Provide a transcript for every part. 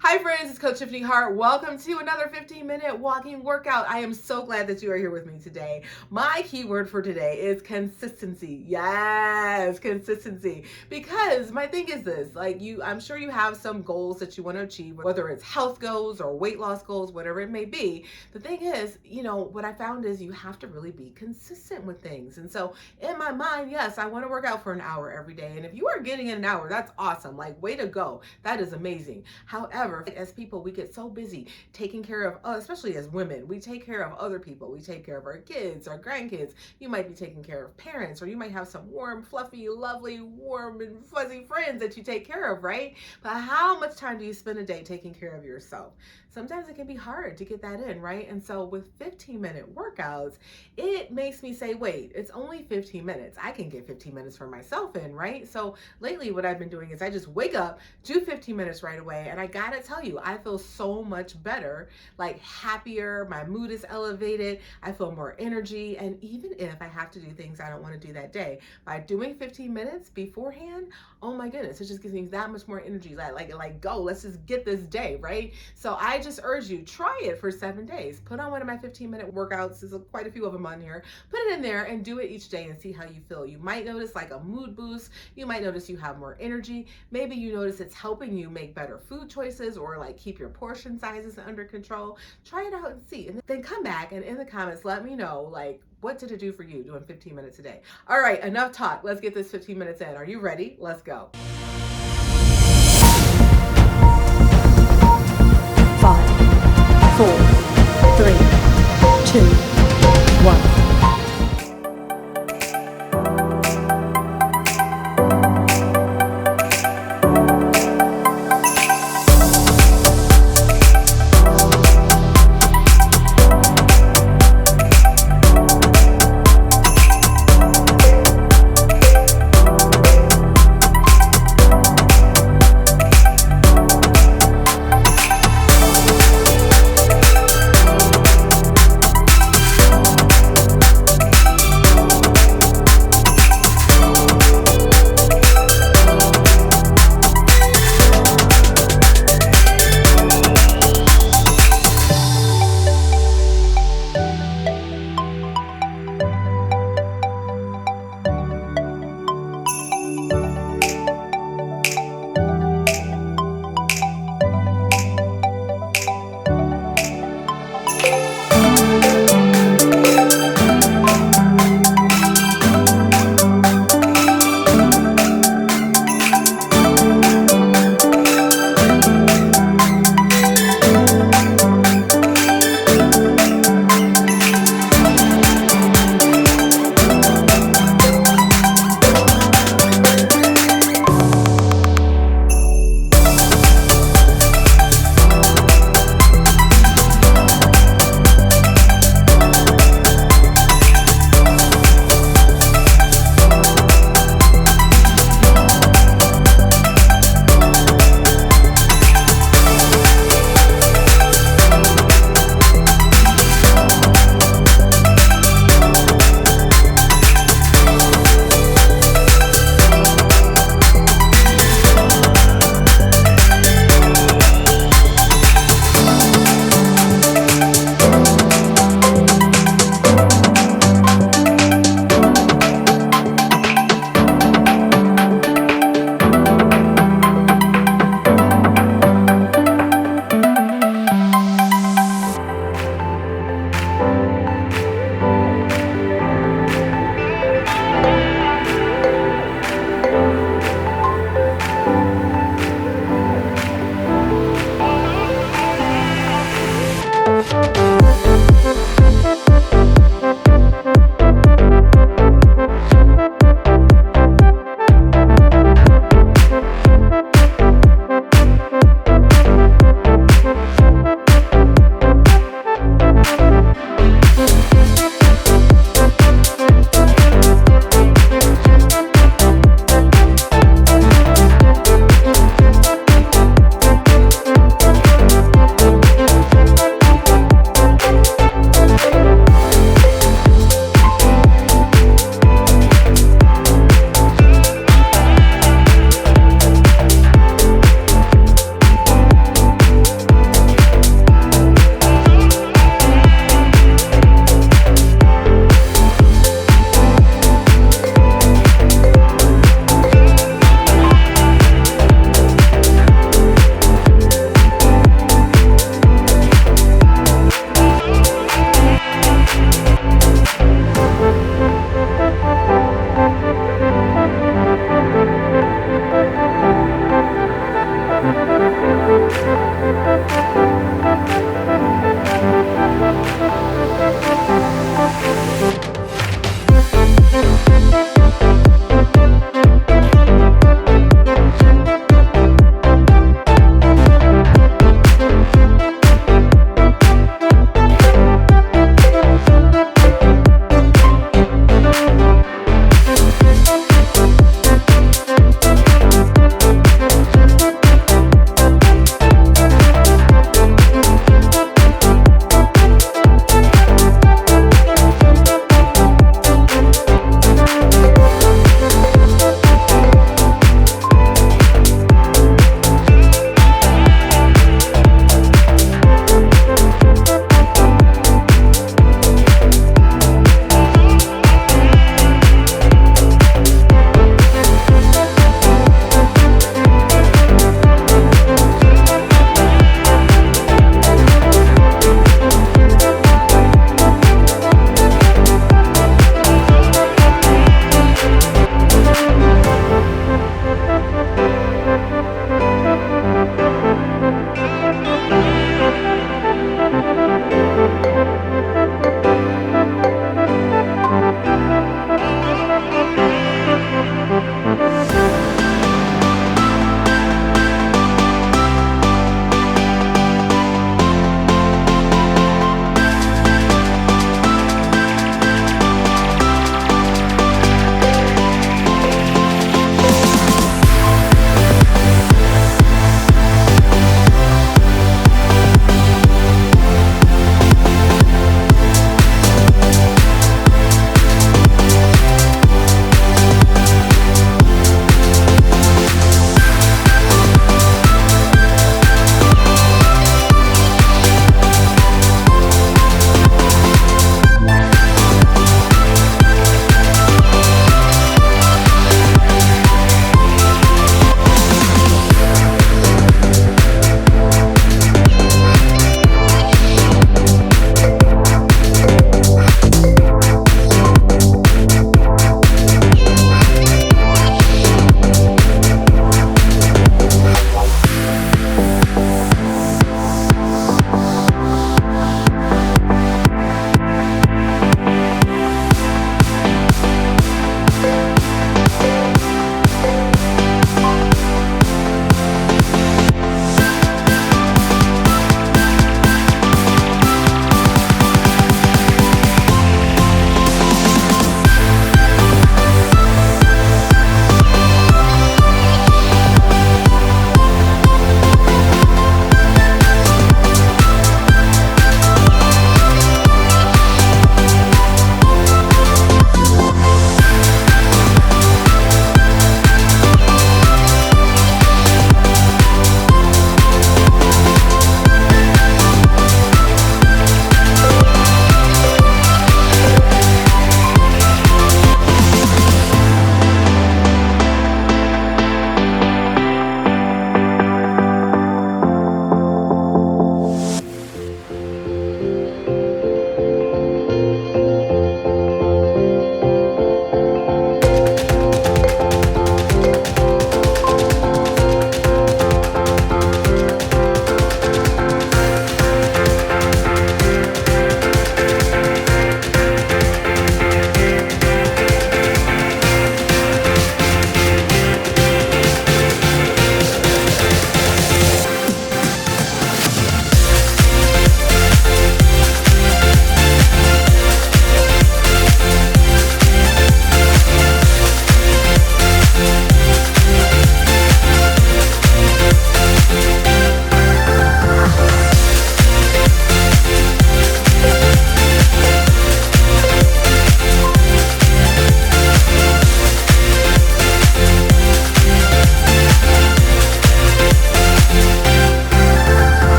Hi friends, it's Coach Tiffany Hart. Welcome to another 15-minute walking workout. I am so glad that you are here with me today. My keyword for today is consistency. Yes, consistency. Because my thing is this, I'm sure you have some goals that you want to achieve, whether it's health goals or weight loss goals, whatever it may be. The thing is, what I found is you have to really be consistent with things. And so in my mind, yes, I want to work out for an hour every day. And if you are getting in an hour, that's awesome. Way to go. That is amazing. However, as people, we get so busy taking care of, especially as women, we take care of other people. We take care of our kids, our grandkids. You might be taking care of parents, or you might have some warm, fluffy, lovely, warm, and fuzzy friends that you take care of, right? But how much time do you spend a day taking care of yourself? Sometimes it can be hard to get that in, right? And so with 15-minute workouts, it makes me say, wait, it's only 15 minutes. I can get 15 minutes for myself in, right? So lately what I've been doing is I just wake up, do 15 minutes right away, and I gotta tell you, I feel so much better, happier, my mood is elevated, I feel more energy, and even if I have to do things I don't want to do that day, by doing 15 minutes beforehand, oh my goodness, it just gives me that much more energy, go, let's just get this day, right? So I just urge you, try it for 7 days. Put on one of my 15-minute workouts, there's quite a few of them on here, put it in there and do it each day and see how you feel. You might notice a mood boost, you might notice you have more energy, maybe you notice it's helping you make better food choices or keep your portion sizes under control. Try it out and see, and then come back and in the comments let me know what did it do for you doing 15 minutes a day. All right, enough talk. Let's get this 15 minutes in. Are you ready? Let's go. 5, 4, 3, 2, 1.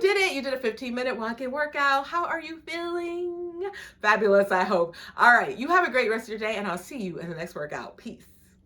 did it. You did a 15-minute walk-in workout. How are you feeling? Fabulous, I hope. All right, you have a great rest of your day, and I'll see you in the next workout. Peace.